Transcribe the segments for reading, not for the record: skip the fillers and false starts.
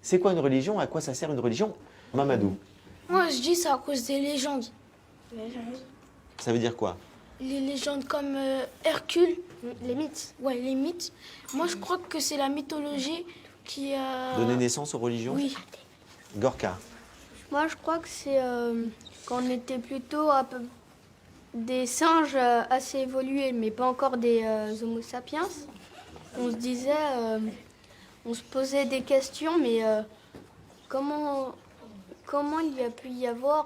C'est quoi une religion? À quoi ça sert une religion? Mamadou, Moi, je dis c'est à cause des légendes. ça veut dire quoi? Les légendes comme Hercule. Les mythes. Ouais, les mythes. Moi, je crois que c'est la mythologie qui a... Donner naissance aux religions? Oui. Gorka. Moi, je crois que c'est quand on était plutôt un peu des singes assez évolués, mais pas encore des Homo sapiens. On se disait, on se posait des questions, mais comment il a pu y avoir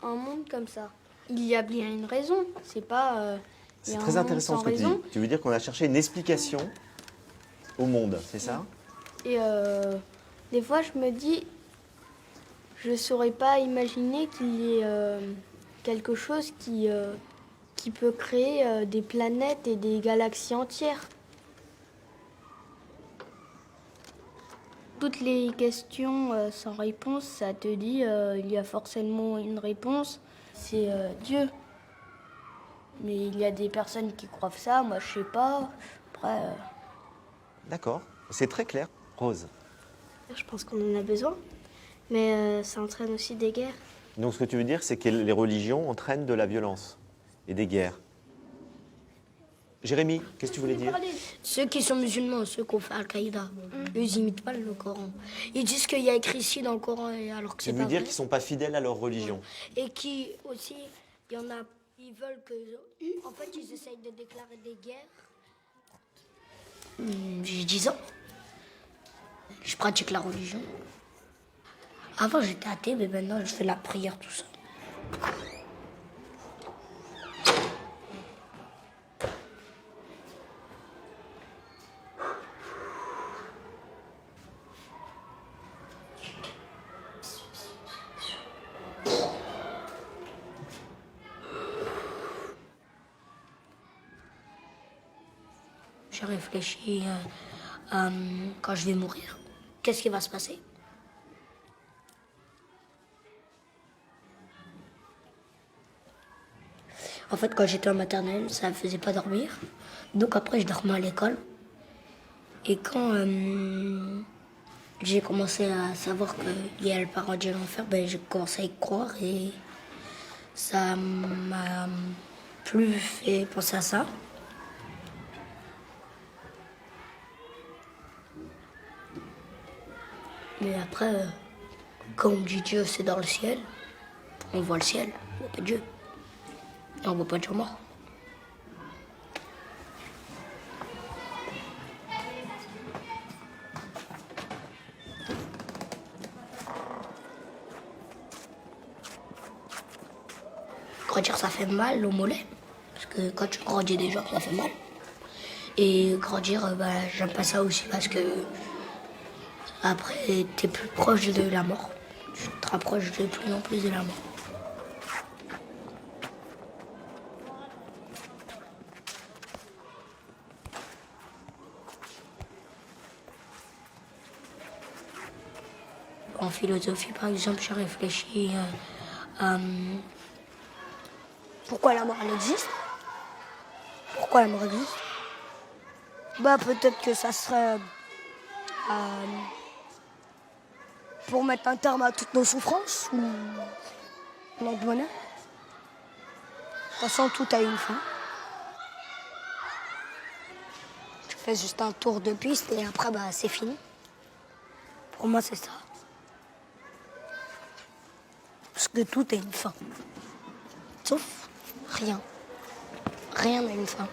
un monde comme ça? Il y a bien une raison, c'est pas... il y C'est a un très monde intéressant sans ce que tu dis. raison. Tu veux dire qu'on a cherché une explication au monde, c'est ça? Et des fois, je me dis, je saurais pas imaginer qu'il y ait quelque chose qui peut créer des planètes et des galaxies entières. Toutes les questions sans réponse, ça te dit il y a forcément une réponse, c'est Dieu. Mais il y a des personnes qui croient ça, moi je sais pas. Après, D'accord, c'est très clair. Rose. je pense qu'on en a besoin, mais ça entraîne aussi des guerres. Donc ce que tu veux dire, c'est que les religions entraînent de la violence et des guerres. Jérémy, qu'est-ce que tu voulais dire? Ceux qui sont musulmans, ceux qui ont fait Al-Qaïda, eux, ils imitent pas le Coran. Ils disent qu'il y a écrit ici dans le Coran, alors que Tu c'est veux pas dire vrai. qu'ils ne sont pas fidèles à leur religion? Et qui aussi, il y en a, ils veulent que... En fait, ils essayent de déclarer des guerres. J'ai 10 ans. Je pratique la religion. Avant, j'étais athée, mais maintenant, je fais la prière, tout ça. J'ai réfléchi à quand je vais mourir. Qu'est-ce qui va se passer? En fait, quand j'étais en maternelle, ça ne me faisait pas dormir. Donc après, je dormais à l'école. Et quand j'ai commencé à savoir qu'il y a le paradis et l'enfer, ben, j'ai commencé à y croire et ça m'a plus fait penser à ça. Mais après, quand on dit Dieu, c'est dans le ciel. On voit le ciel, on voit pas Dieu. Et on voit pas de gens morts. Grandir, ça fait mal au mollet. Parce que quand tu grandis déjà, ça fait mal. Et grandir, bah, j'aime pas ça aussi parce que après, t'es plus proche de la mort. Tu te rapproches de plus en plus de la mort. En philosophie, par exemple, j'ai réfléchi à pourquoi la mort elle existe. Pourquoi la mort existe? Bah peut-être que ça serait pour mettre un terme à toutes nos souffrances ou notre bonheur. De toute façon, tout a une fin. Tu fais juste un tour de piste et après, bah, c'est fini. Pour moi, c'est ça. Parce que tout a une fin. Sauf rien. Rien n'a une fin.